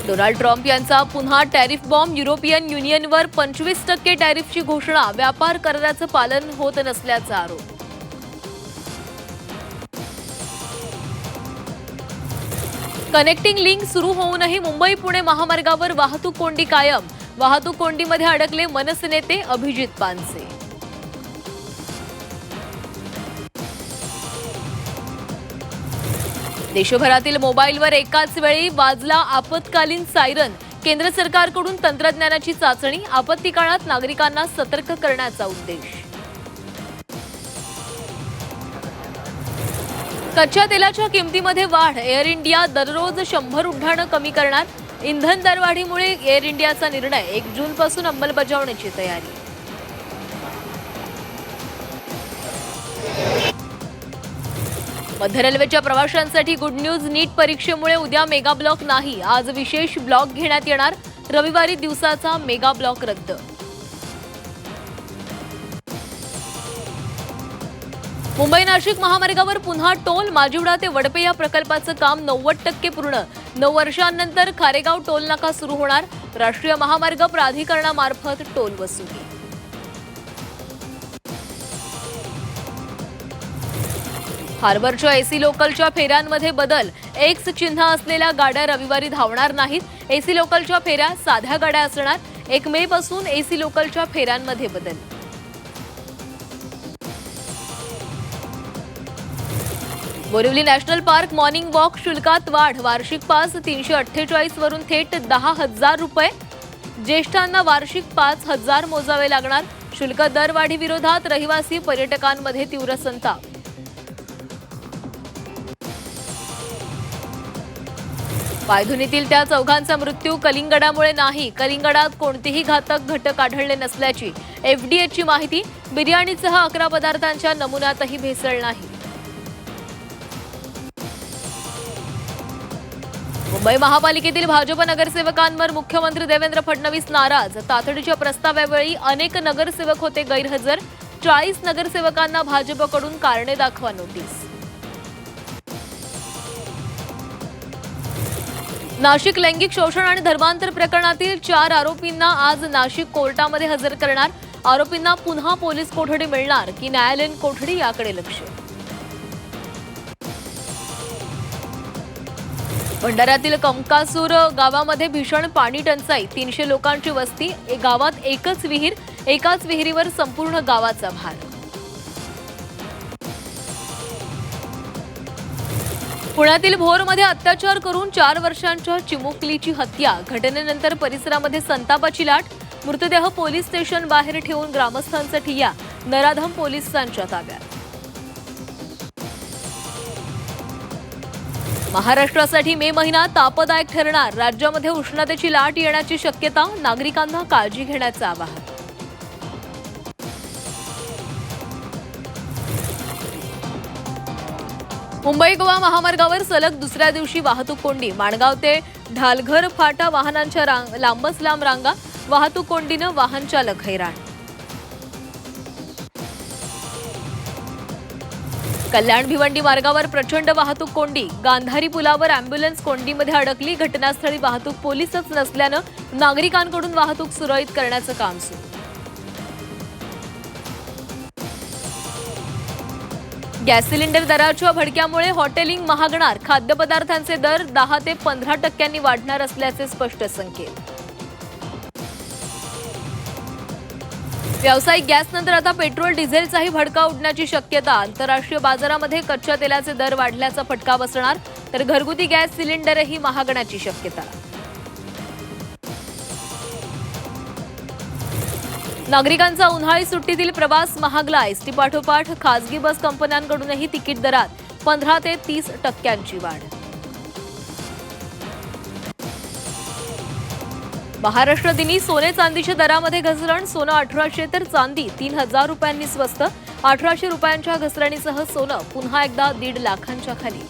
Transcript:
Donald Trump यांचा पुन्हा tariff bomb. European युनियनवर 25% टॅरिफची घोषणा. व्यापार कराराचं पालन होत नसल्याचा आरोप. कनेक्टिंग लिंक सुरू होऊनही मुंबई पुणे महामार्गावर वाहतूक कोंडी कायम. वाहतूक कोंडीमध्ये अडकले मनसे नेते अभिजित पानसे. देशभरातील मोबाईलवर एकाच वेळी वाजला आपत्कालीन सायरन. केंद्र सरकारकडून तंत्रज्ञानाची चाचणी. आपत्ती काळात नागरिकांना सतर्क करण्याचा उद्देश. कच्च्या तेलाच्या किमतीमध्ये वाढ. एअर इंडिया दररोज 100 उड्डाणं कमी करणार. इंधन दरवाढीमुळे एअर इंडियाचा निर्णय. 1 जूनपासून अंमलबजावणीची तयारी. मध्य रेल्वेच्या प्रवाशांसाठी गुड न्यूज. नीट परीक्षेमुळे उद्या मेगा ब्लॉक नाही. आज विशेष ब्लॉक घेण्यात येणार. रविवारी दिवसाचा मेगा ब्लॉक रद्द. मुंबई नाशिक महामार्गावर पुन्हा टोल. माजिवडा ते वडपे या प्रकल्पाचं काम 90% पूर्ण. 9 वर्षांनंतर खारेगाव टोल नाका सुरू होणार. राष्ट्रीय महामार्ग प्राधिकरणामार्फत टोल वसुली. हार्बरच्या एसी लोकलच्या फेऱ्यांमध्ये बदल. एक्स चिन्ह असलेल्या गाड्या रविवारी धावणार नाहीत. एसी लोकलच्या फेऱ्या साध्या गाड्या असणार. 1 मे पासून एसी लोकलच्या फेऱ्यांमध्ये बदल. Borivali national park morning walk शुल्कात वाढ. वार्षिक पास 348 वरून थेट 10,000 रुपये. ज्येष्ठांना वार्षिक 5,000 मोजावे लागणार. शुल्क दरवाढी विरोधात रहिवासी पर्यटकांमध्ये तीव्र संताप. पायधुनीतील त्या चौघांचा मृत्यू कलिंगडामुळे नाही. कलिंगडात कोणतेही घातक घटक आढळले नसल्याची एफडीएची माहिती. बिर्याणीसह 11 पदार्थांच्या नमुन्यातही भेसळ नाही. मुंबई महापालिकेतील भाजप नगरसेवकांवर मुख्यमंत्री देवेंद्र फडणवीस नाराज. तातडीच्या प्रस्तावावेळी अनेक नगरसेवक होते गैरहजर. 40 नगरसेवकांना भाजपकडून कारणे दाखवा नोटीस. नाशिक लैंगिक शोषण आणि धर्मांतर प्रकरणातील 4 आरोपींना आज नाशिक कोर्टामध्ये हजर करणार. आरोपींना पुन्हा पोलीस कोठडी मिळणार की न्यायालयीन कोठडी याकडे लक्ष. भंडाऱ्यातील कंकासूर गावामध्ये भीषण पाणी टंचाई. 300 लोकांची वस्ती. गावात एकच विहीर. एकाच विहिरीवर संपूर्ण गावाचा भार. पुण्यातील भोरमध्ये अत्याचार करून 4 वर्षांच्या चिमुकलीची हत्या. घटनेनंतर परिसरामध्ये संतापाची लाट. मृतदेह पोलीस स्टेशन बाहेर ठेवून ग्रामस्थांसाठी या. नराधम पोलिसांच्या ताब्यात. महाराष्ट्रासाठी मे महिना तापदायक ठरणार. राज्यामध्ये उष्णतेची लाट येण्याची शक्यता. नागरिकांना काळजी घेण्याचं आवाहन. मुंबई गोवा महामार्गावर सलग दुसऱ्या दिवशी वाहतूक कोंडी. माणगाव ते ढालघर फाटा वाहनांच्या लांबच लांब रांगा. वाहतूक कोंडीनं वाहन चालक हैराण. कल्याण भिवंडी मार्गावर प्रचंड वाहतूक कोंडी. गांधारी पुलावर अँब्युलन्स कोंडीमध्ये अडकली. घटनास्थळी वाहतूक पोलीसच नसल्यानं नागरिकांकडून वाहतूक सुरळीत करण्याचं काम सुरू. गॅस सिलेंडर दराच्या भडक्यामुळे हॉटेलिंग महागणार. खाद्यपदार्थांचे दर 10 ते 15% वाढणार असल्याचे स्पष्ट संकेत. व्यावसायिक गॅसनंतर आता पेट्रोल डिझेलचाही भडका उडण्याची शक्यता. आंतरराष्ट्रीय बाजारामध्ये कच्च्या तेलाचे दर वाढल्याचा फटका बसणार. तर घरगुती गॅस सिलेंडरही महागण्याची शक्यता. नागरिकांचा उन्हाळी सुट्टीतील प्रवास महागला. एसटी पाठोपाठ खासगी बस कंपन्यांकडूनही तिकीट दरात 15 ते 30% वाढ. महाराष्ट्र दिनी सोने चांदीच्या दरामध्ये घसरण. सोनं 1800 तर चांदी 3000 रुपयांनी स्वस्त. 1800 रुपयांच्या घसरणीसह सोनं पुन्हा एकदा 1.5 लाखांच्या खाली.